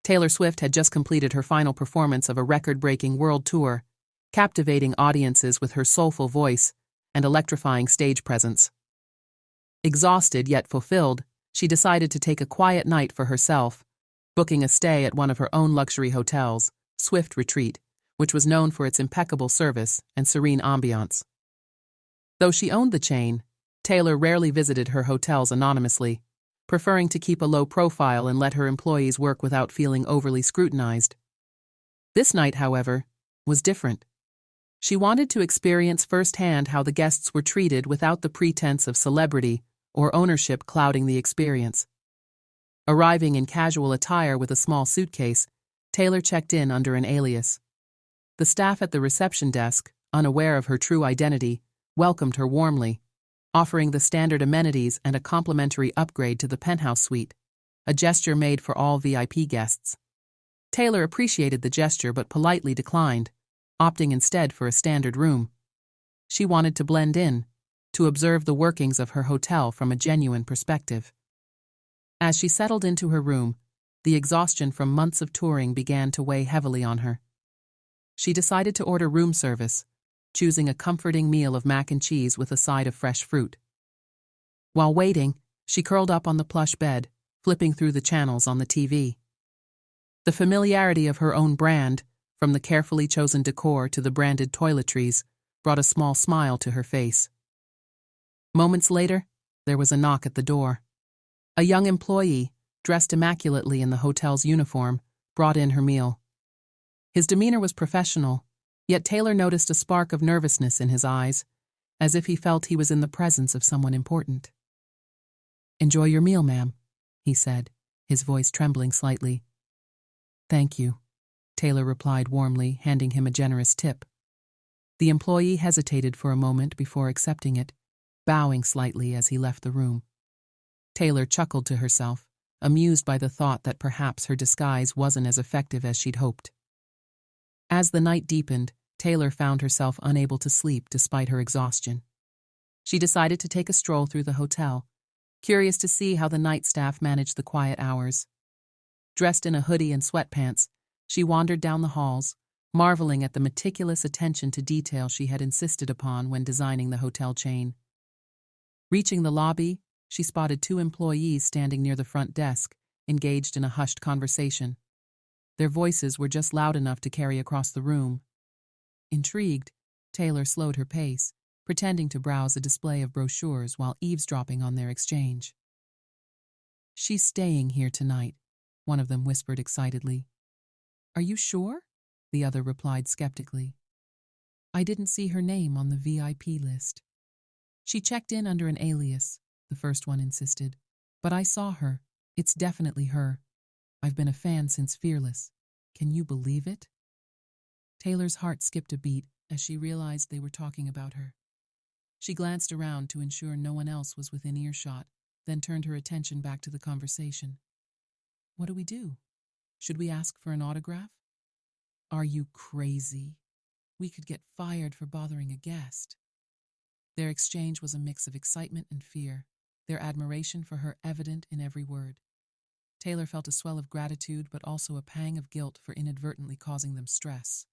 Taylor Swift had just completed her final performance of a record-breaking world tour, captivating audiences with her soulful voice and electrifying stage presence. Exhausted yet fulfilled, she decided to take a quiet night for herself, booking a stay at one of her own luxury hotels, Swift Retreat, which was known for its impeccable service and serene ambiance. Though she owned the chain, Taylor rarely visited her hotels anonymously, preferring to keep a low profile and let her employees work without feeling overly scrutinized. This night, however, was different. She wanted to experience firsthand how the guests were treated without the pretense of celebrity or ownership clouding the experience. Arriving in casual attire with a small suitcase, Taylor checked in under an alias. The staff at the reception desk, unaware of her true identity, welcomed her warmly, offering the standard amenities and a complimentary upgrade to the penthouse suite, a gesture made for all VIP guests. Taylor appreciated the gesture but politely declined, opting instead for a standard room. She wanted to blend in, to observe the workings of her hotel from a genuine perspective. As she settled into her room, the exhaustion from months of touring began to weigh heavily on her. She decided to order room service, choosing a comforting meal of mac and cheese with a side of fresh fruit. While waiting, she curled up on the plush bed, flipping through the channels on the TV. The familiarity of her own brand, from the carefully chosen decor to the branded toiletries, brought a small smile to her face. Moments later, there was a knock at the door. A young employee, dressed immaculately in the hotel's uniform, brought in her meal. His demeanor was professional, yet Taylor noticed a spark of nervousness in his eyes, as if he felt he was in the presence of someone important. "Enjoy your meal, ma'am," he said, his voice trembling slightly. "Thank you," Taylor replied warmly, handing him a generous tip. The employee hesitated for a moment before accepting it, bowing slightly as he left the room. Taylor chuckled to herself, amused by the thought that perhaps her disguise wasn't as effective as she'd hoped. As the night deepened, Taylor found herself unable to sleep despite her exhaustion. She decided to take a stroll through the hotel, curious to see how the night staff managed the quiet hours. Dressed in a hoodie and sweatpants, she wandered down the halls, marveling at the meticulous attention to detail she had insisted upon when designing the hotel chain. Reaching the lobby, she spotted 2 employees standing near the front desk, engaged in a hushed conversation. Their voices were just loud enough to carry across the room. Intrigued, Taylor slowed her pace, pretending to browse a display of brochures while eavesdropping on their exchange. "She's staying here tonight," one of them whispered excitedly. "Are you sure?" the other replied skeptically. "I didn't see her name on the VIP list." "She checked in under an alias," the first one insisted. "But I saw her. It's definitely her. I've been a fan since Fearless. Can you believe it?" Taylor's heart skipped a beat as she realized they were talking about her. She glanced around to ensure no one else was within earshot, then turned her attention back to the conversation. "What do we do? Should we ask for an autograph?" "Are you crazy? We could get fired for bothering a guest." Their exchange was a mix of excitement and fear, their admiration for her evident in every word. Taylor felt a swell of gratitude but also a pang of guilt for inadvertently causing them stress.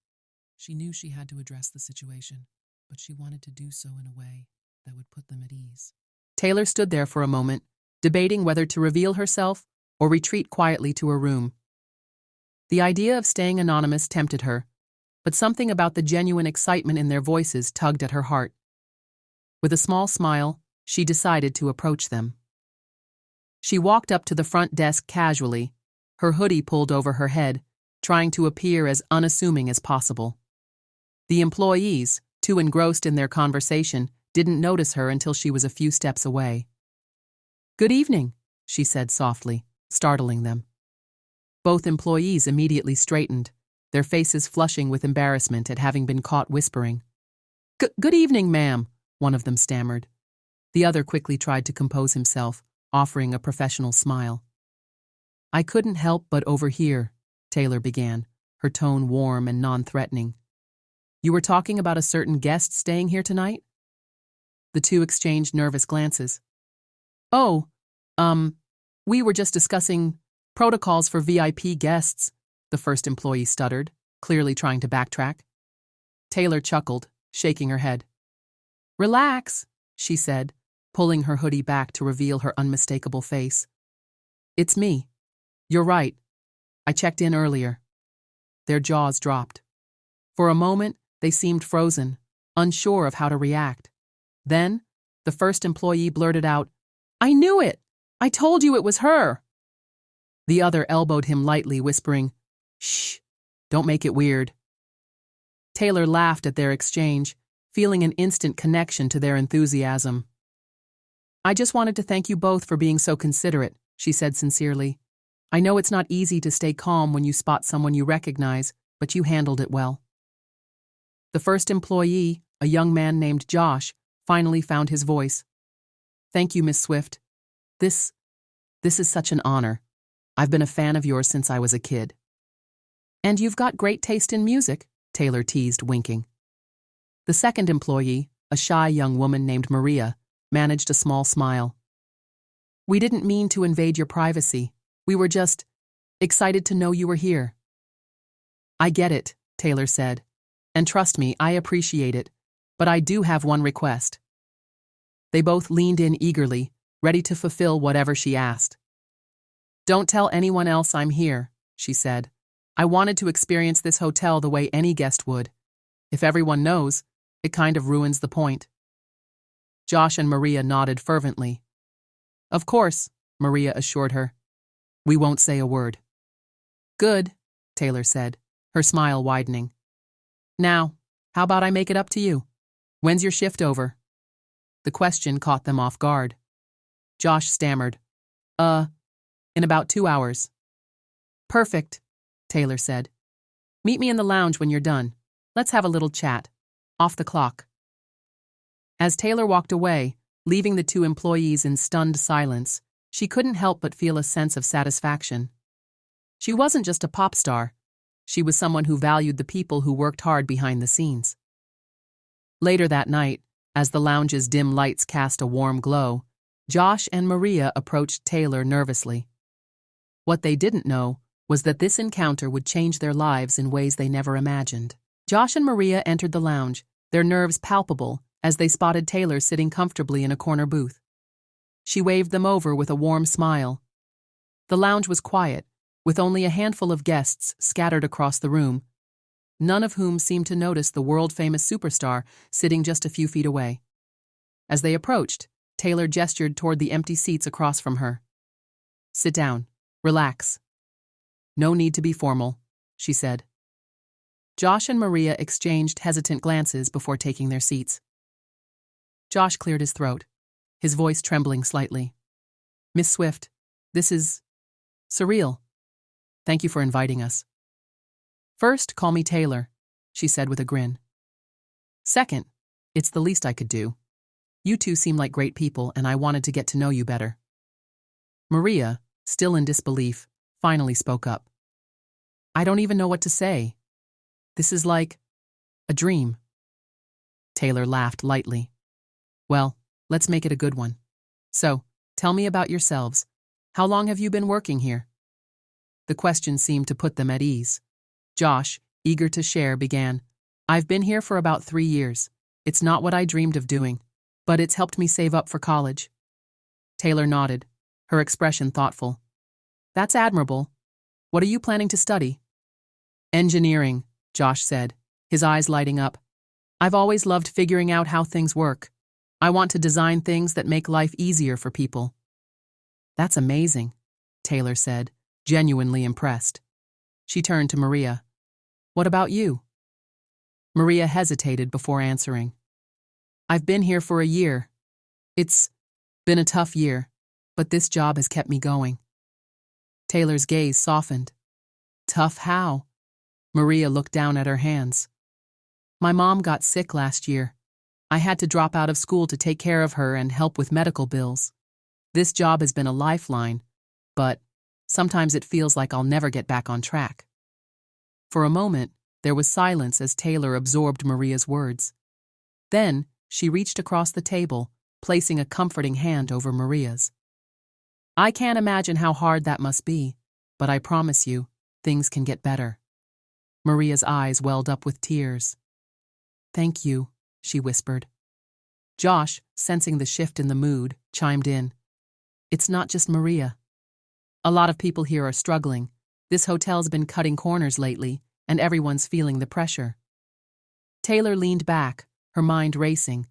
She knew she had to address the situation, but she wanted to do so in a way that would put them at ease. Taylor stood there for a moment, debating whether to reveal herself or retreat quietly to her room. The idea of staying anonymous tempted her, but something about the genuine excitement in their voices tugged at her heart. With a small smile, she decided to approach them. She walked up to the front desk casually, her hoodie pulled over her head, trying to appear as unassuming as possible. The employees, too engrossed in their conversation, didn't notice her until she was a few steps away. "Good evening," she said softly, startling them. Both employees immediately straightened, their faces flushing with embarrassment at having been caught whispering. Good evening, ma'am," one of them stammered. The other quickly tried to compose himself, offering a professional smile. "I couldn't help but overhear," Taylor began, her tone warm and non-threatening. "You were talking about a certain guest staying here tonight?" The two exchanged nervous glances. "Oh, we were just discussing Protocols for VIP guests, the first employee stuttered, clearly trying to backtrack. Taylor chuckled, shaking her head. Relax, she said, pulling her hoodie back to reveal her unmistakable face. It's me. You're right. I checked in earlier. Their jaws dropped. For a moment, they seemed frozen, unsure of how to react. Then, the first employee blurted out, I knew it! I told you it was her! The other elbowed him lightly, whispering, Shh, don't make it weird. Taylor laughed at their exchange, feeling an instant connection to their enthusiasm. I just wanted to thank you both for being so considerate, she said sincerely. I know it's not easy to stay calm when you spot someone you recognize, but you handled it well. The first employee, a young man named Josh, finally found his voice. Thank you, Miss Swift. This is such an honor. I've been a fan of yours since I was a kid. And you've got great taste in music, Taylor teased, winking. The second employee, a shy young woman named Maria, managed a small smile. We didn't mean to invade your privacy. We were just excited to know you were here. I get it, Taylor said. And trust me, I appreciate it. But I do have one request. They both leaned in eagerly, ready to fulfill whatever she asked. Don't tell anyone else I'm here, she said. I wanted to experience this hotel the way any guest would. If everyone knows, it kind of ruins the point. Josh and Maria nodded fervently. Of course, Maria assured her. We won't say a word. Good, Taylor said, her smile widening. Now, how about I make it up to you? When's your shift over? The question caught them off guard. Josh stammered. In about 2 hours. Perfect, Taylor said. Meet me in the lounge when you're done. Let's have a little chat. Off the clock. As Taylor walked away, leaving the two employees in stunned silence, she couldn't help but feel a sense of satisfaction. She wasn't just a pop star. She was someone who valued the people who worked hard behind the scenes. Later that night, as the lounge's dim lights cast a warm glow, Josh and Maria approached Taylor nervously. What they didn't know was that this encounter would change their lives in ways they never imagined. Josh and Maria entered the lounge, their nerves palpable as they spotted Taylor sitting comfortably in a corner booth. She waved them over with a warm smile. The lounge was quiet, with only a handful of guests scattered across the room, none of whom seemed to notice the world-famous superstar sitting just a few feet away. As they approached, Taylor gestured toward the empty seats across from her. Sit down. Relax. No need to be formal, she said. Josh and Maria exchanged hesitant glances before taking their seats. Josh cleared his throat, his voice trembling slightly. Miss Swift, this is surreal. Thank you for inviting us. First, call me Taylor, she said with a grin. Second, it's the least I could do. You two seem like great people, and I wanted to get to know you better. Maria, still in disbelief, finally spoke up. I don't even know what to say. This is like a dream. Taylor laughed lightly. Well, let's make it a good one. So, tell me about yourselves. How long have you been working here? The question seemed to put them at ease. Josh, eager to share, began. I've been here for about 3 years. It's not what I dreamed of doing, but it's helped me save up for college. Taylor nodded, her expression thoughtful. That's admirable. What are you planning to study? Engineering, Josh said, his eyes lighting up. I've always loved figuring out how things work. I want to design things that make life easier for people. That's amazing, Taylor said, genuinely impressed. She turned to Maria. What about you? Maria hesitated before answering. I've been here for a year. It's been a tough year, but this job has kept me going. Taylor's gaze softened. Tough how? Maria looked down at her hands. My mom got sick last year. I had to drop out of school to take care of her and help with medical bills. This job has been a lifeline, but sometimes it feels like I'll never get back on track. For a moment, there was silence as Taylor absorbed Maria's words. Then, she reached across the table, placing a comforting hand over Maria's. I can't imagine how hard that must be. but I promise you, things can get better." Maria's eyes welled up with tears. "Thank you," she whispered. Josh, sensing the shift in the mood, chimed in. "It's not just Maria. A lot of people here are struggling. This hotel's been cutting corners lately, and everyone's feeling the pressure." Taylor leaned back, her mind racing.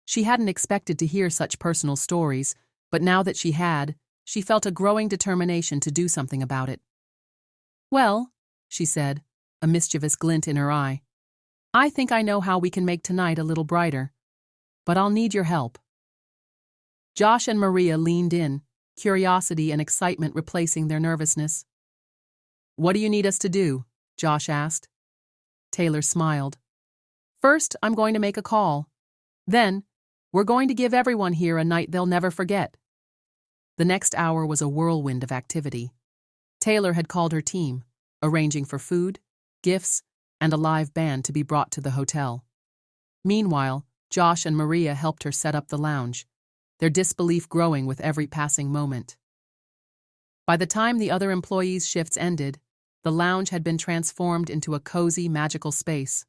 She hadn't expected to hear such personal stories, but now that she had, she felt a growing determination to do something about it. "Well," she said, a mischievous glint in her eye, "I think I know how we can make tonight a little brighter. But I'll need your help." Josh and Maria leaned in, curiosity and excitement replacing their nervousness. "What do you need us to do?" Josh asked. Taylor smiled. "First, I'm going to make a call. Then, we're going to give everyone here a night they'll never forget." The next hour was a whirlwind of activity. Taylor had called her team, arranging for food, gifts, and a live band to be brought to the hotel. Meanwhile, Josh and Maria helped her set up the lounge, their disbelief growing with every passing moment. By the time the other employees' shifts ended, the lounge had been transformed into a cozy, magical space.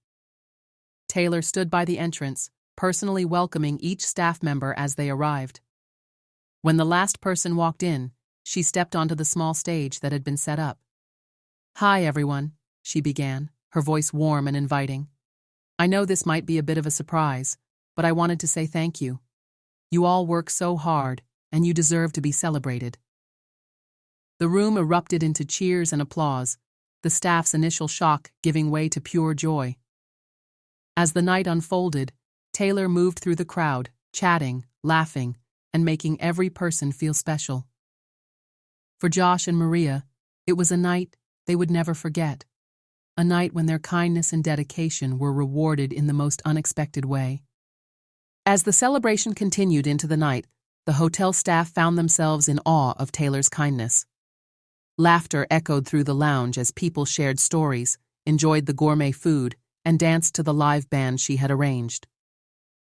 Taylor stood by the entrance, personally welcoming each staff member as they arrived. When the last person walked in, she stepped onto the small stage that had been set up. "Hi, everyone," she began, her voice warm and inviting. "I know this might be a bit of a surprise, but I wanted to say thank you. You all work so hard, and you deserve to be celebrated." The room erupted into cheers and applause, the staff's initial shock giving way to pure joy. As the night unfolded, Taylor moved through the crowd, chatting, laughing, and making every person feel special. For Josh and Maria, it was a night they would never forget. A night when their kindness and dedication were rewarded in the most unexpected way. As the celebration continued into the night, the hotel staff found themselves in awe of Taylor's kindness. Laughter echoed through the lounge as people shared stories, enjoyed the gourmet food, and danced to the live band she had arranged.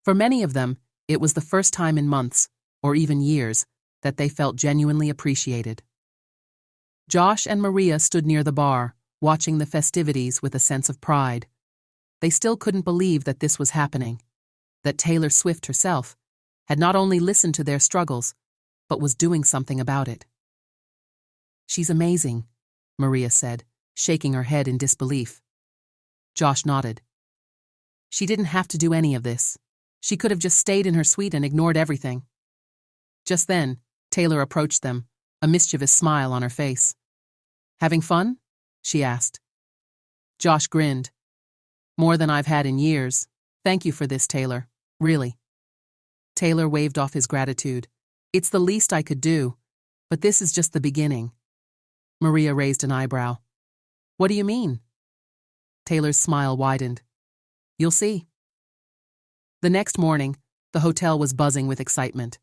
For many of them, it was the first time in months, or even years, that they felt genuinely appreciated. Josh and Maria stood near the bar, watching the festivities with a sense of pride. They still couldn't believe that this was happening, that Taylor Swift herself had not only listened to their struggles, but was doing something about it. "She's amazing," Maria said, shaking her head in disbelief. Josh nodded. "She didn't have to do any of this. She could have just stayed in her suite and ignored everything." Just then, Taylor approached them, a mischievous smile on her face. "Having fun?" she asked. Josh grinned. "More than I've had in years. Thank you for this, Taylor. Really." Taylor waved off his gratitude. "It's the least I could do, but this is just the beginning." Maria raised an eyebrow. "What do you mean?" Taylor's smile widened. "You'll see." The next morning, the hotel was buzzing with excitement.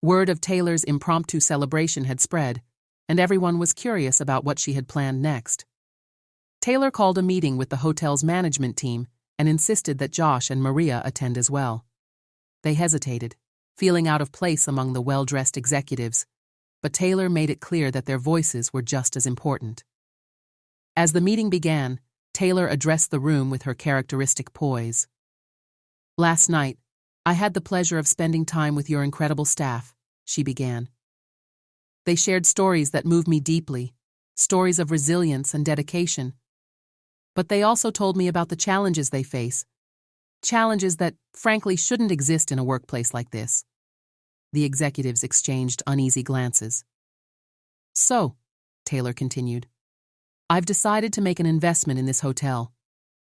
Word of Taylor's impromptu celebration had spread, and everyone was curious about what she had planned next. Taylor called a meeting with the hotel's management team and insisted that Josh and Maria attend as well. They hesitated, feeling out of place among the well-dressed executives, but Taylor made it clear that their voices were just as important. As the meeting began, Taylor addressed the room with her characteristic poise. "Last night, I had the pleasure of spending time with your incredible staff," she began. "They shared stories that moved me deeply, stories of resilience and dedication. But they also told me about the challenges they face, challenges that, frankly, shouldn't exist in a workplace like this." The executives exchanged uneasy glances. "So," Taylor continued, "I've decided to make an investment in this hotel,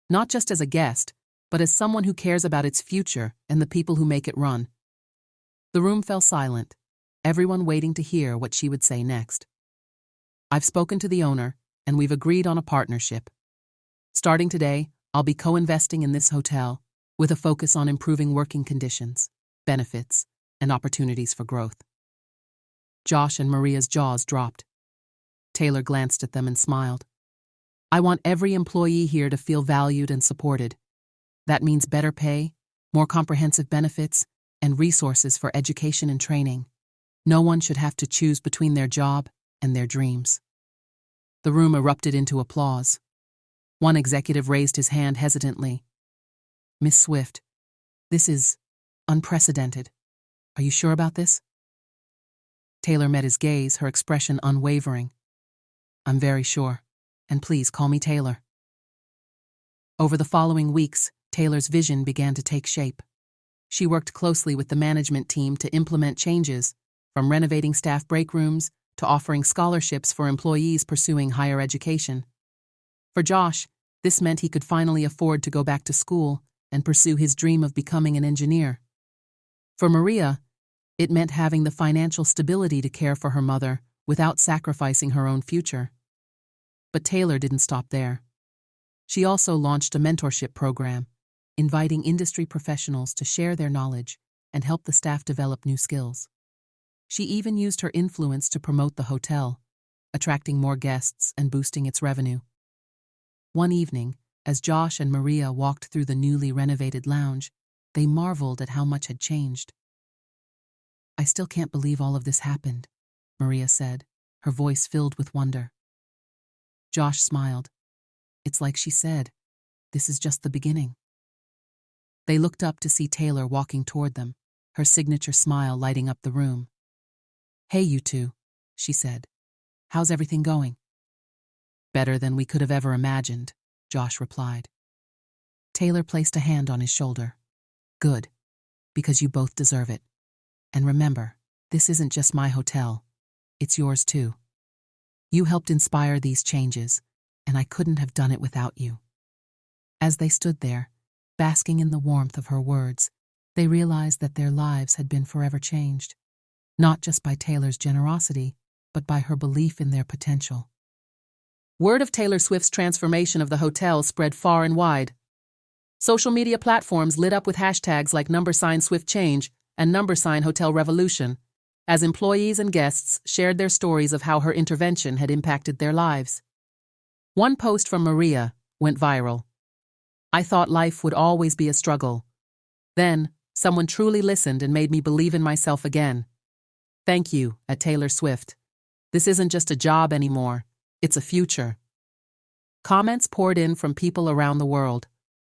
not just as a guest, but as someone who cares about its future and the people who make it run." The room fell silent, everyone waiting to hear what she would say next. "I've spoken to the owner, and we've agreed on a partnership. Starting today, I'll be co-investing in this hotel, with a focus on improving working conditions, benefits, and opportunities for growth." Josh and Maria's jaws dropped. Taylor glanced at them and smiled. "I want every employee here to feel valued and supported. That means better pay, more comprehensive benefits, and resources for education and training. No one should have to choose between their job and their dreams." The room erupted into applause. One executive raised his hand hesitantly. "Miss Swift, this is unprecedented. Are you sure about this?" Taylor met his gaze, her expression unwavering. "I'm very sure, and please call me Taylor." Over the following weeks, Taylor's vision began to take shape. She worked closely with the management team to implement changes, from renovating staff break rooms to offering scholarships for employees pursuing higher education. For Josh, this meant he could finally afford to go back to school and pursue his dream of becoming an engineer. For Maria, it meant having the financial stability to care for her mother without sacrificing her own future. But Taylor didn't stop there. She also launched a mentorship program, inviting industry professionals to share their knowledge and help the staff develop new skills. She even used her influence to promote the hotel, attracting more guests and boosting its revenue. One evening, as Josh and Maria walked through the newly renovated lounge, they marveled at how much had changed. "I still can't believe all of this happened," Maria said, her voice filled with wonder. Josh smiled. "It's like she said, this is just the beginning." They looked up to see Taylor walking toward them, her signature smile lighting up the room. "Hey, you two," she said. "How's everything going?" "Better than we could have ever imagined," Josh replied. Taylor placed a hand on his shoulder. "Good, because you both deserve it. And remember, this isn't just my hotel. It's yours too. You helped inspire these changes, and I couldn't have done it without you." As they stood there, basking in the warmth of her words, they realized that their lives had been forever changed, not just by Taylor's generosity, but by her belief in their potential. Word of Taylor Swift's transformation of the hotel spread far and wide. Social media platforms lit up with hashtags like #SwiftChange and #HotelRevolution, as employees and guests shared their stories of how her intervention had impacted their lives. One post from Maria went viral. "I thought life would always be a struggle. Then, someone truly listened and made me believe in myself again. Thank you, at Taylor Swift. This isn't just a job anymore, it's a future." Comments poured in from people around the world.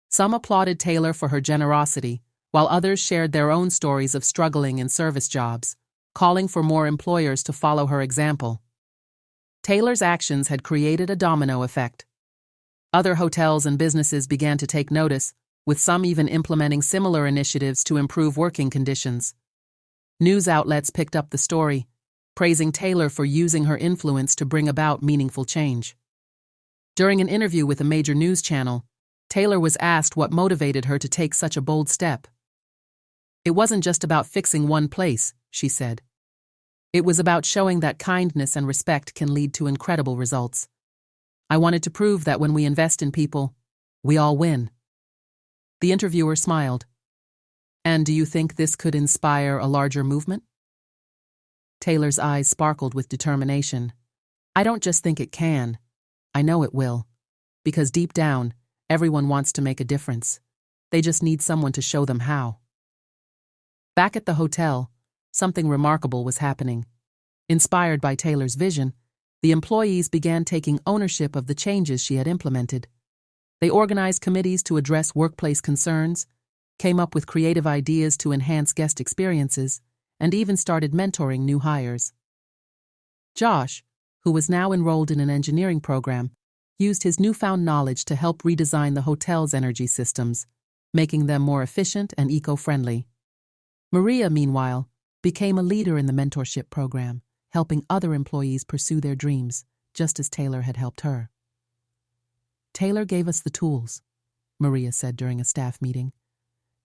Some applauded Taylor for her generosity, while others shared their own stories of struggling in service jobs, calling for more employers to follow her example. Taylor's actions had created a domino effect. Other hotels and businesses began to take notice, with some even implementing similar initiatives to improve working conditions. News outlets picked up the story, praising Taylor for using her influence to bring about meaningful change. During an interview with a major news channel, Taylor was asked what motivated her to take such a bold step. "It wasn't just about fixing one place," she said. "It was about showing that kindness and respect can lead to incredible results. I wanted to prove that when we invest in people, we all win." The interviewer smiled. "And do you think this could inspire a larger movement?" Taylor's eyes sparkled with determination. "I don't just think it can. I know it will. Because deep down, everyone wants to make a difference. They just need someone to show them how." Back at the hotel, something remarkable was happening. Inspired by Taylor's vision, the employees began taking ownership of the changes she had implemented. They organized committees to address workplace concerns, came up with creative ideas to enhance guest experiences, and even started mentoring new hires. Josh, who was now enrolled in an engineering program, used his newfound knowledge to help redesign the hotel's energy systems, making them more efficient and eco-friendly. Maria, meanwhile, became a leader in the mentorship program, helping other employees pursue their dreams, just as Taylor had helped her. "Taylor gave us the tools," Maria said during a staff meeting.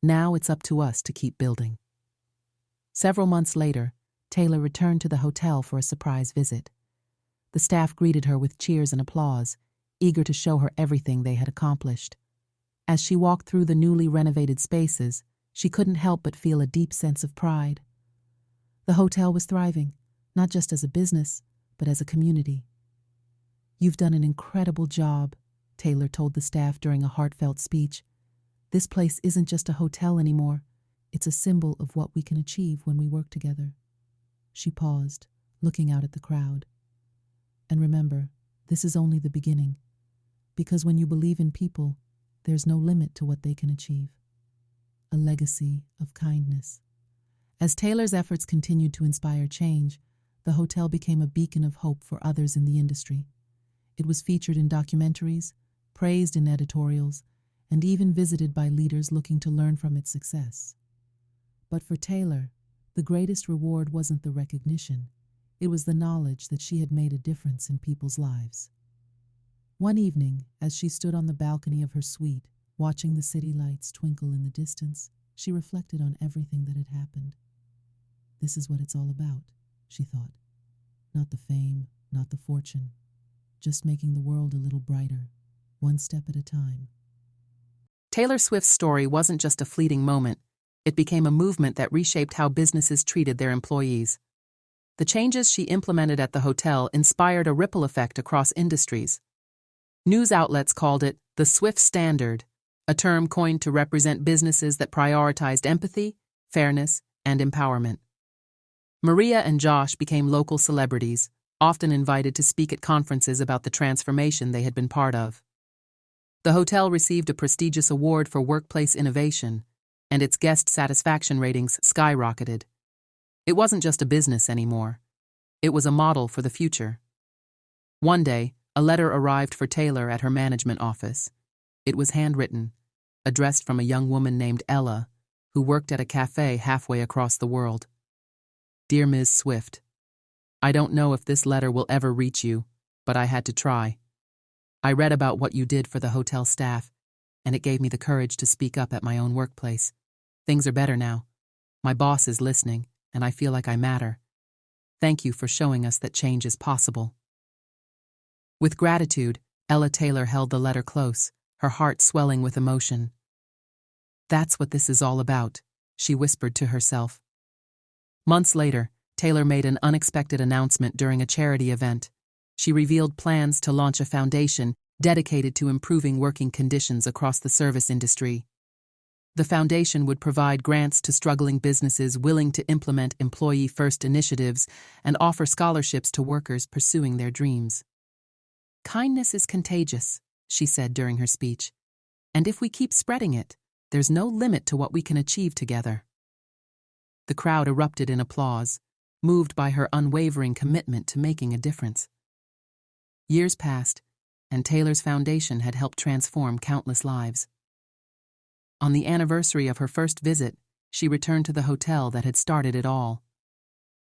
"Now it's up to us to keep building." Several months later, Taylor returned to the hotel for a surprise visit. The staff greeted her with cheers and applause, eager to show her everything they had accomplished. As she walked through the newly renovated spaces, she couldn't help but feel a deep sense of pride. The hotel was thriving, not just as a business, but as a community. "You've done an incredible job," Taylor told the staff during a heartfelt speech. "This place isn't just a hotel anymore. It's a symbol of what we can achieve when we work together." She paused, looking out at the crowd. "And remember, This is only the beginning, because when you believe in people, there's no limit to what they can achieve. A legacy of kindness. As Taylor's efforts continued to inspire change, the hotel became a beacon of hope for others in the industry. It was featured in documentaries, praised in editorials, and even visited by leaders looking to learn from its success. But for Taylor, the greatest reward wasn't the recognition. It was the knowledge that she had made a difference in people's lives. One evening, as she stood on the balcony of her suite, watching the city lights twinkle in the distance, she reflected on everything that had happened. This is what it's all about, she thought. Not the fame, not the fortune, just making the world a little brighter, one step at a time. Taylor Swift's story wasn't just a fleeting moment. It became a movement that reshaped how businesses treated their employees. The changes she implemented at the hotel inspired a ripple effect across industries. News outlets called it the Swift Standard, a term coined to represent businesses that prioritized empathy, fairness, and empowerment. Maria and Josh became local celebrities, often invited to speak at conferences about the transformation they had been part of. The hotel received a prestigious award for workplace innovation, and its guest satisfaction ratings skyrocketed. It wasn't just a business anymore. It was a model for the future. One day, a letter arrived for Taylor at her management office. It was handwritten, addressed from a young woman named Ella, who worked at a cafe halfway across the world. Dear Ms. Swift, I don't know if this letter will ever reach you, but I had to try. I read about what you did for the hotel staff, and it gave me the courage to speak up at my own workplace. Things are better now. My boss is listening, and I feel like I matter. Thank you for showing us that change is possible. With gratitude, Ella Taylor held the letter close, her heart swelling with emotion. That's what this is all about, she whispered to herself. Months later, Taylor made an unexpected announcement during a charity event. She revealed plans to launch a foundation dedicated to improving working conditions across the service industry. The foundation would provide grants to struggling businesses willing to implement employee-first initiatives and offer scholarships to workers pursuing their dreams. Kindness is contagious, she said during her speech, and if we keep spreading it, there's no limit to what we can achieve together. The crowd erupted in applause, moved by her unwavering commitment to making a difference. Years passed, and Taylor's foundation had helped transform countless lives. On the anniversary of her first visit, she returned to the hotel that had started it all.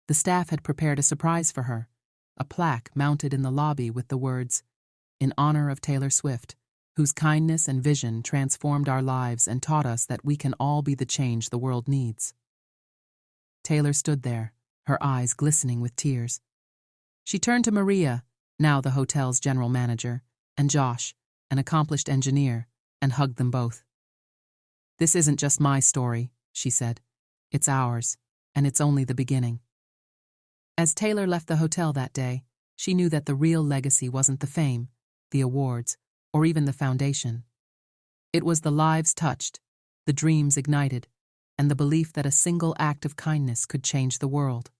The staff had prepared a surprise for her, a plaque mounted in the lobby with the words, "In honor of Taylor Swift, whose kindness and vision transformed our lives and taught us that we can all be the change the world needs." Taylor stood there, her eyes glistening with tears. She turned to Maria, now the hotel's general manager, and Josh, an accomplished engineer, and hugged them both. "This isn't just my story," she said. "It's ours, and it's only the beginning." As Taylor left the hotel that day, she knew that the real legacy wasn't the fame, the awards, or even the foundation. It was the lives touched, the dreams ignited, and the belief that a single act of kindness could change the world.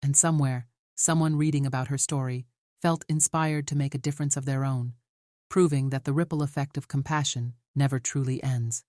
And somewhere, someone reading about her story felt inspired to make a difference of their own, proving that the ripple effect of compassion never truly ends.